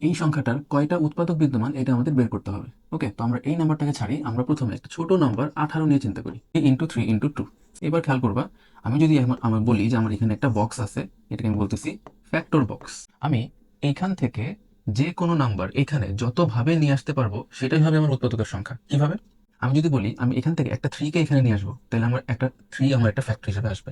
এই সংখ্যাটার কয়টা উৎপাদক বিদ্যমান এটা আমাদের বের করতে হবে। ওকে, তো আমরা এই নাম্বারটাকে ছাড়ি, আমরা প্রথমে একটা ছোট নাম্বার 18 নিয়ে চিন্তা করি, 3 × 3 × 2। এবার খেয়াল করবা, আমি যদি আমার বলি যে আমার এখানে একটা বক্স আছে, এটাকে আমি বলতেছি ফ্যাক্টর বক্স। আমি এইখান থেকে যে কোনো নাম্বার এখানে যতভাবে নিয়ে আসতে পারবো সেটাই হবে আমার উৎপাদকের সংখ্যা। কিভাবে? আমি যদি বলি আমি এখান থেকে একটা 3 কে এখানে নিয়ে আসবো, তাহলে আমার একটা 3 আমার একটা ফ্যাক্টর হিসেবে আসবে।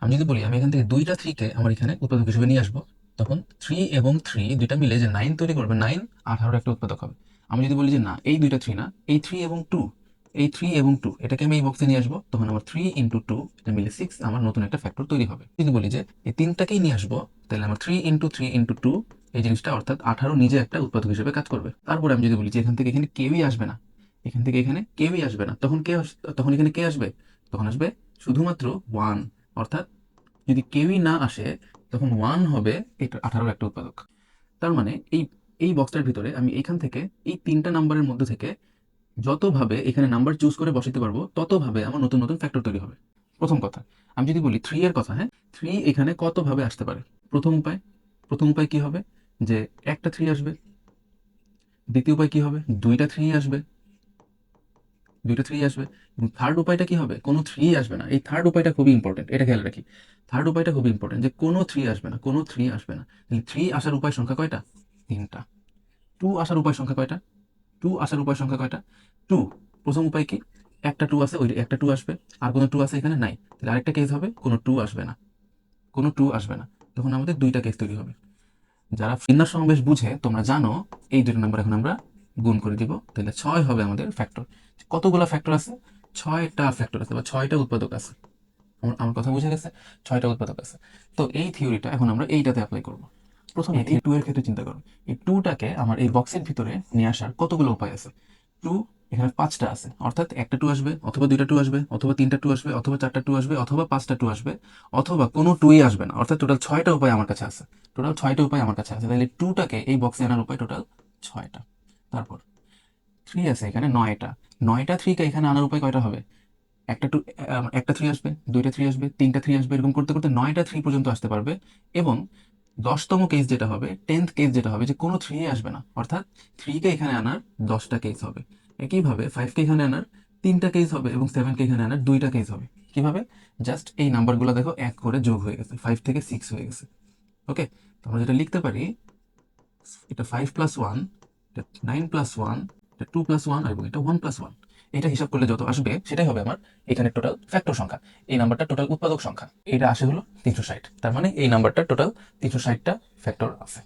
আমি যদি বলি আমি এখান থেকে দুইটা 3 কে আমার এখানে উৎপাদক হিসেবে নিয়ে আসবো, তখন 3 এবং 3 দুইটা মিলে যে 9 তৈরি করবে, 9 18 একটা উৎপাদক হবে। আমি যদি বলি যে না, এই দুইটা 3 না, এই 3 এবং 2, এই 3 এবং 2 এটাকে আমি এই বক্সে নিয়ে আসবো, তখন আমার 3 × 2 এটা মিলে 6 আমার নতুন একটা ফ্যাক্টর তৈরি হবে। যদি বলি যে এই তিনটাকেই নিয়ে আসবো, তাহলে আমার 3 × 3 × 2 এই জিনিসটা অর্থাৎ 18 নিজে একটা উৎপাদক হিসেবে কাজ করবে। তারপরে আমি যদি বলি যে এখান থেকে এখানে কেউই আসবে না, এখান থেকে এখানে কেউই আসবে না, তখন এখানে কে আসবে? তখন আসবে শুধুমাত্র 1, অর্থাৎ যদি কেউই না আসে তখন 1 হবে এটা 18 একটা উৎপাদক। তার মানে এই এই বক্সটার ভিতরে আমি এখান থেকে এই তিনটা নাম্বারের মধ্যে থেকে যতভাবে এখানে নাম্বার চুজ করে বসাতে পারবো ততভাবে আমার নতুন নতুন ফ্যাক্টর তৈরি হবে। প্রথম কথা, আমি যদি বলি 3 এর কথা, হ্যাঁ, 3 এখানে কতভাবে আসতে পারে? প্রথম উপায় কি হবে? যে একটা 3 আসবে। দ্বিতীয় উপায় কি হবে? দুইটা থ্রি আসবে। এবং থার্ড উপায়টা কি হবে? কোনো থ্রি আসবে না। এই থার্ড উপায়টা খুবই ইম্পর্টেন্ট, এটা খেয়াল রাখি। থার্ড উপায়টা খুবই ইম্পর্টেন্ট, যে কোনো থ্রি আসবে না, কোনো থ্রি আসবে না। তাহলে থ্রি আসার উপায় সংখ্যা কয়টা? তিনটা। টু আসার উপায় সংখ্যা কয়টা? টু। প্রথম উপায় কি? একটা টু আছে, ওই একটা টু আসবে। আর কোনো টু আছে এখানে? নাই। তাহলে আরেকটা কেস হবে, কোনো টু আসবে না। তখন আমাদের দুইটা কেস তৈরি হবে। যারা ফিন্নার সমাবেশ বুঝে তোমরা জানো, এই দুটো নাম্বার এখন আমরা গুণ করে দিব, তাহলে 6 হবে আমাদের ফ্যাক্টর। কতগুলা ফ্যাক্টর আছে? 6টা ফ্যাক্টর আছে বা 6টা উৎপাদক আছে। আমার কথা বুঝে গেছে? 6টা উৎপাদক আছে। তো এই থিওরিটা এখন আমরা এইটাতে অ্যাপ্লাই করব। প্রথমে এই টু এর ক্ষেত্রে চিন্তা করো, এই টুটাকে আমার এই বক্সের ভিতরে নিয়ে আসার কতগুলো উপায় আছে? টু এখানে 5টা আছে, অর্থাৎ একটা টু আসবে, অথবা দুইটা টু আসবে, অথবা তিনটা টু আসবে, অথবা চারটা টু আসবে, অথবা 5টা টু আসবে, অথবা কোনো টুই আসবে না। অর্থাৎ টোটাল 6টা উপায় আমার কাছে আছে। তাহলে টুটাকে এই বক্সে আনার উপায় টোটাল 6টা। তারপর থ্রি আছে এখানে 9টা। 9টা থ্রিকে এখানে আনার উপায় কয়টা হবে? একটা টু, একটা থ্রি আসবে, দুইটা থ্রি আসবে, তিনটা থ্রি আসবে, এরকম করতে করতে 9টা থ্রি পর্যন্ত আসতে পারবে। এবং 10তম কেস যেটা হবে, 10th কেস যেটা হবে, যে কোনো থ্রি আসবে না, অর্থাৎ থ্রিকে এখানে আনার 10টা কেস হবে। একইভাবে 5কে এখানে আনার 3টা কেস হবে, এবং 7কে এখানে আনার 2টা কেস হবে। কিভাবে? জাস্ট এই নাম্বারগুলো দেখো এক করে যোগ হয়ে গেছে, 5 থেকে 6 হয়ে গেছে। ওকে, তো আমরা যেটা লিখতে পারি, এটা 5+1, এটা 9+1, এটা 2+1, এবং এটা 1+1। এটা হিসাব করলে যত আসবে সেটাই হবে আমার এখানে টোটাল ফ্যাক্টর সংখ্যা। এই নাম্বারটা টোটাল উৎপাদক সংখ্যা। এটা আসে হলো 360। তার মানে এই নাম্বারটা টোটাল 360টা ফ্যাক্টর আছে।